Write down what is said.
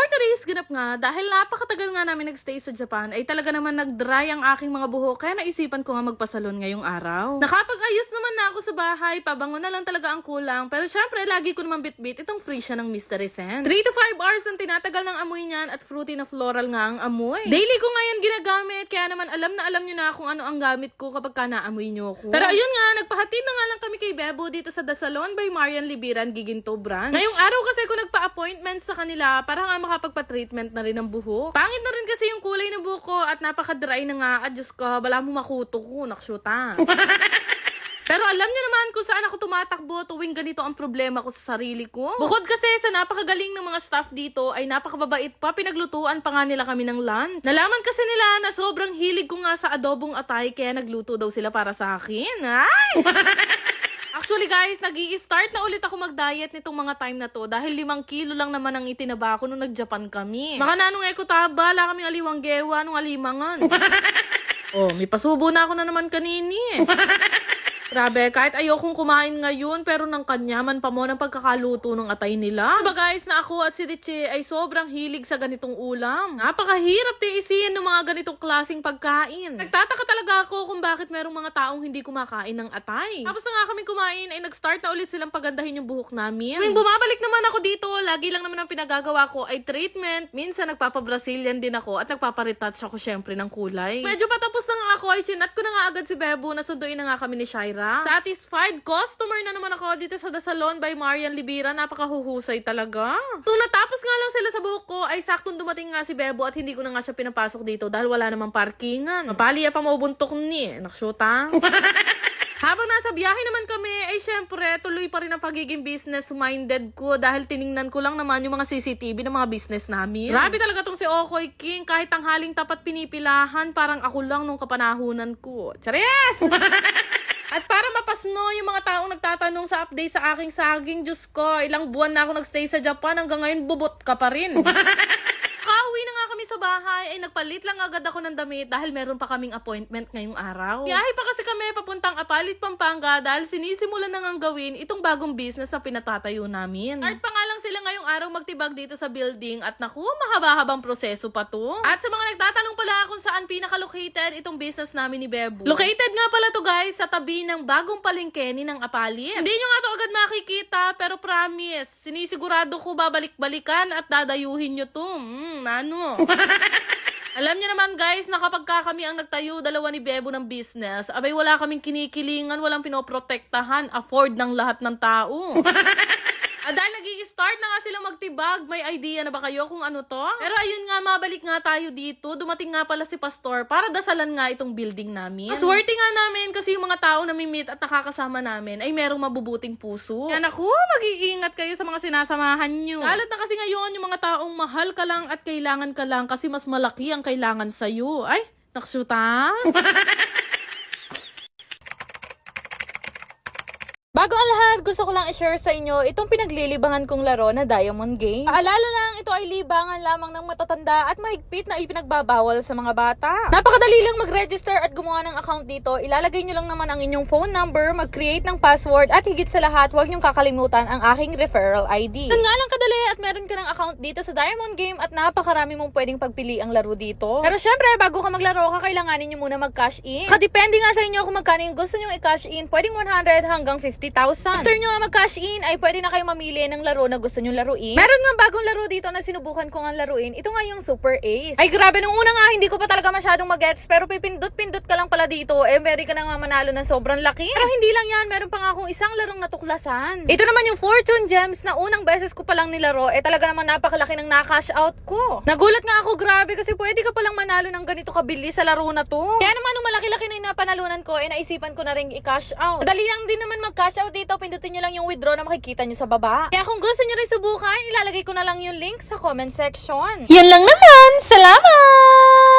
for today's ganap nga, dahil napakatagal nga namin nagstay sa Japan, ay talaga naman nag-dry ang aking mga buhok, kaya naisipan ko nga magpasalon ngayong araw. Nakapag-ayos naman na ako sa bahay, pabango na lang talaga ang kulang, pero syempre lagi ko naman bit-bit itong free siya ng mystery scent. 3 to 5 hours ang tinatagal ng amoy niyan at fruity na floral nga ang amoy. Daily ko ngayon ginagamit, kaya naman alam nyo na kung ano ang gamit ko kapag ka naamoy nyo ko. Pero ayun nga, nagpahatid na nga lang kami kay Bebo dito sa The Salon by Marian Libiran, Giginto Branch. Ngayong araw kasi ko nagpa-appointment sa kanila para nga makapagpa-treatment na rin ng buhok. Pangit na rin kasi yung kulay ng buhok ko at napaka-dry na nga. At Diyos ko, bala mo makuto ko, nakshuta. Pero alam niyo naman kung saan ako tumatakbo tuwing ganito ang problema ko sa sarili ko. Bukod kasi sa napakagaling ng mga staff dito, ay napakababait pa, pinaglutuan pa nga nila kami ng lunch. Nalaman kasi nila na sobrang hilig ko nga sa adobong atay, kaya nagluto daw sila para sa akin. Ay! Actually guys, nag-i-start na ulit ako mag-diet nitong mga time na to dahil 5 kilo lang naman ang itinaba ko nung nag-Japan kami. Maka nanong eko taba, la kaming aliwang gewa nung alimangan. Oh, may pasubo na ako na naman kanini eh. Grabe, kahit ayokong kumain ngayon, pero nang kanyaman pa mo ng pagkakaluto ng atay nila. Diba guys, na ako at si Richie ay sobrang hilig sa ganitong ulam. Napakahirap tiisin ng mga ganitong klaseng pagkain. Nagtataka talaga ako kung bakit merong mga taong hindi kumakain ng atay. Tapos na nga kami kumain, ay nag-start na ulit silang pagandahin yung buhok namin. Tuwing bumabalik naman ako dito, lagi lang naman ang pinagagawa ko ay treatment. Minsan nagpapa-Brazilian din ako at nagpapa-retouch ako syempre ng kulay. Medyo patapos na nga ako, ay chinat ko na nga agad si Bebo na sunduin na nga kami ni Shaira. Satisfied customer na naman ako dito sa The Salon by Marian Libira. Napakahuhusay talaga. Nung natapos nga lang sila sa buhok ko, ay saktong dumating nga si Bebo at hindi ko na nga siya pinapasok dito dahil wala namang parkingan. Mapaliya pa maubuntok ni. Naksyota. Habang nasa biyahe naman kami, ay syempre, tuloy pa rin ang pagiging business-minded ko dahil tiningnan ko lang naman yung mga CCTV ng mga business namin. Grabe talaga tong si Okoy King. Kahit tanghaling tapat pinipilahan, parang ako lang nung kapanahunan ko. Charis! At para mapasno yung mga taong nagtatanong sa update sa aking saging, Diyos ko, ilang buwan na ako nagstay sa Japan, hanggang ngayon bubot ka pa rin. Kauwi na nga kami sa bahay, ay nagpalit lang agad ako ng damit dahil meron pa kaming appointment ngayong araw. Biyahe pa kasi kami papuntang Apalit, Pampanga dahil sinisimulan na ngang gawin itong bagong business na pinatatayo namin. Start pa nga lang sila ngayong araw magtibag dito sa building at naku, mahaba-habang proseso pa to. At sa mga nagtatanong pala kung saan pinaka-located itong business namin ni Bebo. Located nga pala to guys sa tabi ng bagong palengke ng Apalit. Hindi nyo nga to agad makikita pero promise, sinisigurado ko babalik-balikan at dadayuhin nyo to. Ano? Alam niyo naman guys, na kapag kami ang nagtayo dalawa ni Bebo ng business, abay wala kaming kinikilingan, walang pinoprotektahan, afford ng lahat ng tao. Dahil nag-i-start na nga silang magtibag, may idea na ba kayo kung ano to? Pero ayun nga, mabalik nga tayo dito. Dumating nga pala si Pastor para dasalan nga itong building namin. Swerte nga namin kasi yung mga taong namimit at nakakasama namin ay merong mabubuting puso. Kaya naku, mag-iingat kayo sa mga sinasamahan nyo. Kalat na kasi ngayon yung mga taong mahal ka lang at kailangan ka lang kasi mas malaki ang kailangan sa'yo. Ay, naksyuta? Bago ang lahat, gusto ko lang i-share sa inyo itong pinaglilibangan kong laro na Diamond Game. Paalala lang, ito ay libangan lamang ng matatanda at mahigpit na ipinagbabawal sa mga bata. Napakadali lang mag-register at gumawa ng account dito. Ilalagay nyo lang naman ang inyong phone number, mag-create ng password at higit sa lahat, huwag nyong kakalimutan ang aking referral ID. Yan nga lang kadali at meron ka ng account dito sa Diamond Game at napakarami mong pwedeng pagpili ang laro dito. Pero syempre, bago ka maglaro, kakailanganin nyo muna mag-cash in. Kadepende nga sa inyo kung magkano yung gusto nyong i-cash in. Pwedeng 100 hanggang 50,000. After nyo mag-cash in, ay pwede na kayo mamili ng laro na gusto nyo laruin. Meron nga bagong laro dito na sinubukan ko nga laruin. Ito nga yung Super Ace. Ay grabe, nung una nga hindi ko pa talaga masyadong mag-gets, pero pipindot-pindot ka lang pala dito, eh pwede ka na nga manalo ng sobrang laki. Pero hindi lang yan, meron pa nga akong isang larong natuklasan. Ito naman yung Fortune Gems na unang beses ko palang nilaro, eh talaga naman napakalaki ng na-cash out ko. Nagulat nga ako, grabe, kasi pwede ka palang manalo ng ganito kabili sa laro na to. Kaya naman nung malaki-laki na yung napanalunan ko, eh naisipan ko na rin i-cash out. Madali lang din naman mag-cash out dito, pindutin nyo lang yung withdraw na makikita nyo sa baba. Kaya kung gusto nyo rin subukan, ilalagay ko na lang yung link sa comment section. Yan lang naman! Salamat!